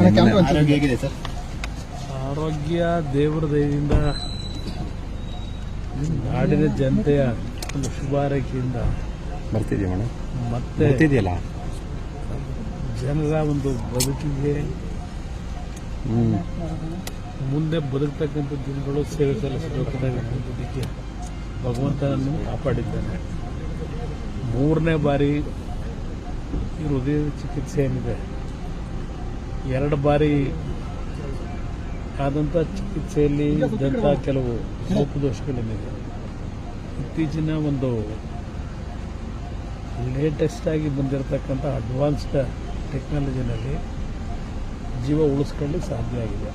ಆರೋಗ್ಯ ಹೇಗಿದೆ ಸರ್? ಆರೋಗ್ಯ ದೇವರ ದಯದಿಂದ, ನಾಡಿನ ಜನತೆಯ ಒಂದು ಶುಭಾರೈಕೆಯಿಂದ ಬರ್ತಿದ್ಯಾ ಮೇಡಮ್? ಮತ್ತೆ ಬರ್ತಿದೆಯಲ್ಲ ಜನರ ಒಂದು ಬದುಕಿಗೆ ಮುಂದೆ ಬದುಕ್ತಕ್ಕಂಥ ದಿನಗಳು ಸೇವೆ ಸಲ್ಲಿಸಬೇಕಾದಂಥದ್ದಕ್ಕೆ ಭಗವಂತನನ್ನು ಕಾಪಾಡಿದ್ದಾನೆ. 3ನೇ ಬಾರಿ ಈ ಹೃದಯದ ಚಿಕಿತ್ಸೆ ಏನಿದೆ, 2 ಬಾರಿ ಆದಂಥ ಚಿಕಿತ್ಸೆಯಲ್ಲಿ ಇದ್ದಂಥ ಕೆಲವು ಲೋಪದೋಷಗಳೇನಿದೆ, ಇತ್ತೀಚಿನ ಒಂದು ಲೇಟೆಸ್ಟ್ ಆಗಿ ಬಂದಿರತಕ್ಕಂಥ ಅಡ್ವಾನ್ಸ್ಡ್ ಟೆಕ್ನಾಲಜಿನಲ್ಲಿ ಜೀವ ಉಳಿಸ್ಕೊಳ್ಳಿ ಸಾಧ್ಯ ಆಗಿದೆ.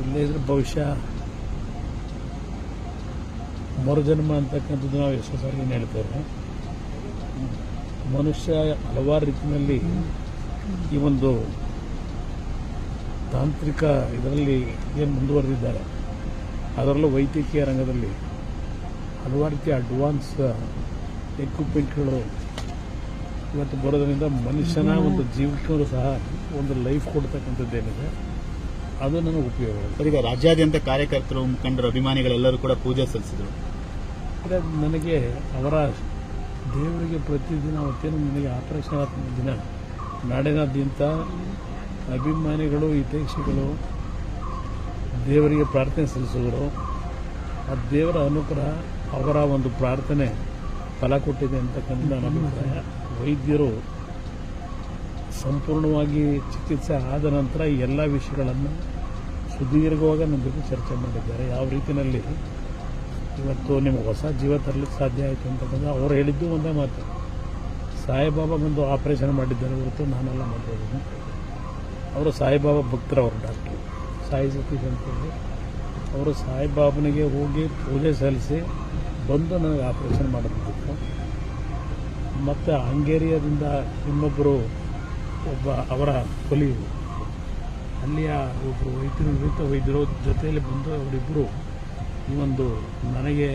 ಇಲ್ಲೇ ಇದ್ರೆ ಬಹುಶಃ ಮರುಜನ್ಮ ಅಂತಕ್ಕಂಥದ್ದು ನಾವು ಎಷ್ಟೋ ಸಾರಿ ಹೇಳ್ತೇವೆ. ಮನುಷ್ಯ ಹಲವಾರು ರೀತಿಯಲ್ಲಿ ಈ ಒಂದು ತಾಂತ್ರಿಕ ಇದರಲ್ಲಿ ಏನು ಮುಂದುವರೆದಿದ್ದಾರೆ, ಅದರಲ್ಲೂ ವೈದ್ಯಕೀಯ ರಂಗದಲ್ಲಿ ಹಲವಾರು ರೀತಿಯ ಅಡ್ವಾನ್ಸ್ ಎಕ್ವಿಪ್ಮೆಂಟ್ಗಳು ಇವತ್ತು ಬರೋದ್ರಿಂದ ಮನುಷ್ಯನ ಒಂದು ಜೀವಕ್ಕೂ ಸಹ ಒಂದು ಲೈಫ್ ಕೊಡ್ತಕ್ಕಂಥದ್ದೇನಿದೆ ಅದು ನನಗೆ ಉಪಯೋಗ. ಈಗ ರಾಜ್ಯಾದ್ಯಂತ ಕಾರ್ಯಕರ್ತರು, ಮುಖಂಡರು, ಅಭಿಮಾನಿಗಳೆಲ್ಲರೂ ಕೂಡ ಪೂಜೆ ಸಲ್ಲಿಸಿದರು. ನನಗೆ ಅವರ ದೇವರಿಗೆ ಪ್ರತಿದಿನ ಅವತ್ತೇನು ನನಗೆ ಆಪರೇಷನ್ ಆದ ದಿನ ನಾಡಿನಾದ್ಯಂತ ಅಭಿಮಾನಿಗಳು, ಹಿತೈಷಿಗಳು ದೇವರಿಗೆ ಪ್ರಾರ್ಥನೆ ಸಲ್ಲಿಸಿದರು. ಆ ದೇವರ ಅನುಗ್ರಹ, ಅವರ ಒಂದು ಪ್ರಾರ್ಥನೆ ಫಲ ಕೊಟ್ಟಿದೆ ಅಂತಕ್ಕಂಥ ನನ್ನ ಅಭಿಪ್ರಾಯ. ವೈದ್ಯರು ಸಂಪೂರ್ಣವಾಗಿ ಚಿಕಿತ್ಸೆ ಆದ ನಂತರ ಈ ಎಲ್ಲ ವಿಷಯಗಳನ್ನು ಸುದೀರ್ಘವಾಗಿ ನಮ್ಮ ಜೊತೆ ಚರ್ಚೆ ಮಾಡಿದ್ದಾರೆ. ಯಾವ ರೀತಿಯಲ್ಲಿ ಇವತ್ತು ನಿಮಗೆ ಹೊಸ ಜೀವ ತರಲಿಕ್ಕೆ ಸಾಧ್ಯ ಆಯಿತು ಅಂತಕ್ಕಂಥ ಅವ್ರು ಹೇಳಿದ್ದು ಒಂದೇ ಮಾತು, ಸಾಯಿಬಾಬಾ ಬಂದು ಆಪರೇಷನ್ ಮಾಡಿದ್ದಾರೆ ಹೊರತು ನಾನೆಲ್ಲ ಮಾಡಿರೋದು. ಅವರು ಸಾಯಿಬಾಬಾ ಭಕ್ತರವರು, ಡಾಕ್ಟ್ರು ಸಾಯಿ ಸತೀಶ್ ಅಂತೇಳಿ. ಅವರು ಸಾಯಿಬಾಬನಿಗೆ ಹೋಗಿ ಪೂಜೆ ಸಲ್ಲಿಸಿ ಬಂದು ನನಗೆ ಆಪರೇಷನ್ ಮಾಡೋದಿತ್ತು. ಮತ್ತು ಹಂಗೇರಿಯಾದಿಂದ ಇನ್ನೊಬ್ಬರು ಒಬ್ಬ ಅವರ ಕೊಲಿಯು ಅಲ್ಲಿಯ ಒಬ್ಬರು ವೈದ್ಯರು ಜೊತೆಯಲ್ಲಿ ಬಂದು ಅವರಿಬ್ಬರು ಈ ಒಂದು ನನಗೆ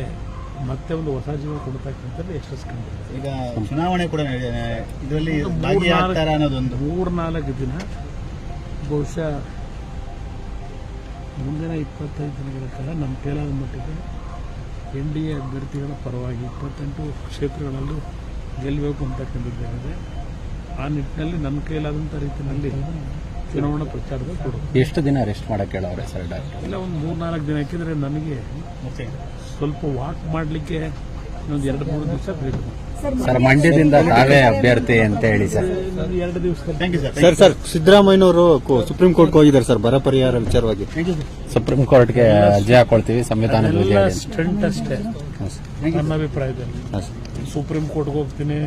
ಮತ್ತೆ ಒಂದು ಹೊಸ ಜೀವ ಕೊಡ್ತಕ್ಕಂಥದ್ದು ಯಶಸ್ಕೊಂಡಿದ್ದಾರೆ. ಈಗ ಚುನಾವಣೆ ಕೂಡ ಇದರಲ್ಲಿ ಭಾಗಿಯಾಗ್ತಾರೆ ಅನ್ನೋದೊಂದು 3-4 ದಿನ, ಬಹುಶಃ ಮುಂದಿನ 25 ದಿನಗಳ ಕಾಲ ನಮ್ಮ ಕೈಲಾದ ಮಟ್ಟಿಗೆ NDA ಅಭ್ಯರ್ಥಿಗಳ ಪರವಾಗಿ 28 ಕ್ಷೇತ್ರಗಳಲ್ಲೂ ಗೆಲ್ಲಬೇಕು ಅಂತಕ್ಕಂಥದ್ದೇನಿದೆ. ಆ ನಿಟ್ಟಿನಲ್ಲಿ ನನ್ನ ಕೈಲಾದಂಥ ರೀತಿಯಲ್ಲಿ ಚುನಾವಣಾ ಪ್ರಚಾರದಲ್ಲಿ ಕೊಡೋದು. ಎಷ್ಟು ದಿನ ರೆಸ್ಟ್ ಮಾಡಕ್ಕೆ ಹೇಳವ್ರೆ ಸರ್ ಡಾಕ್ಟರ್? ಇಲ್ಲ, ಒಂದು 3-4 ದಿನ ಯಾಕೆಂದರೆ ನನಗೆ ಸ್ವಲ್ಪ ವಾಕ್ ಮಾಡಲಿಕ್ಕೆ ಇನ್ನೊಂದು 2-3 ದಿವಸ ಬೇಕು. ಸರ್, ಮಂಡ್ಯದಿಂದ ತಾವೇ ಅಭ್ಯರ್ಥಿ ಅಂತ ಹೇಳಿ ಸರ್. 2 ದಿವಸ. ಸರ್ ಸುದ್ದರಾಮಯ್ಯನವರು ಸುಪ್ರೀಂ ಕೋರ್ಟ್ಗೆ ಹೋಗಿದ್ದಾರೆ ಸರ್, ಬರ ಪರಿಹಾರ ವಿಚಾರವಾಗಿ. ಸುಪ್ರೀಂ ಕೋರ್ಟ್ಗೆ ಅರ್ಜಿ ಹಾಕೊಳ್ತೀವಿ ಸಂವಿಧಾನದ ಸ್ಟಂಟ್ ಅಷ್ಟೇ ನನ್ನ ಅಭಿಪ್ರಾಯದಲ್ಲಿ. ಸುಪ್ರೀಂ ಕೋರ್ಟ್ಗೆ ಹೋಗ್ತೀನಿ,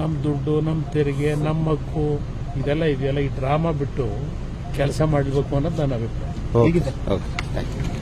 ನಮ್ಮ ದುಡ್ಡು, ನಮ್ಮ ತೆರಿಗೆ, ನಮ್ಮ ಹಕ್ಕು ಇದೆಲ್ಲ ಇದೆಯಲ್ಲ, ಈ ಡ್ರಾಮಾ ಬಿಟ್ಟು ಕೆಲಸ ಮಾಡಬೇಕು ಅನ್ನೋದು ನನ್ನ ಅಭಿಪ್ರಾಯ. Okay, thank you.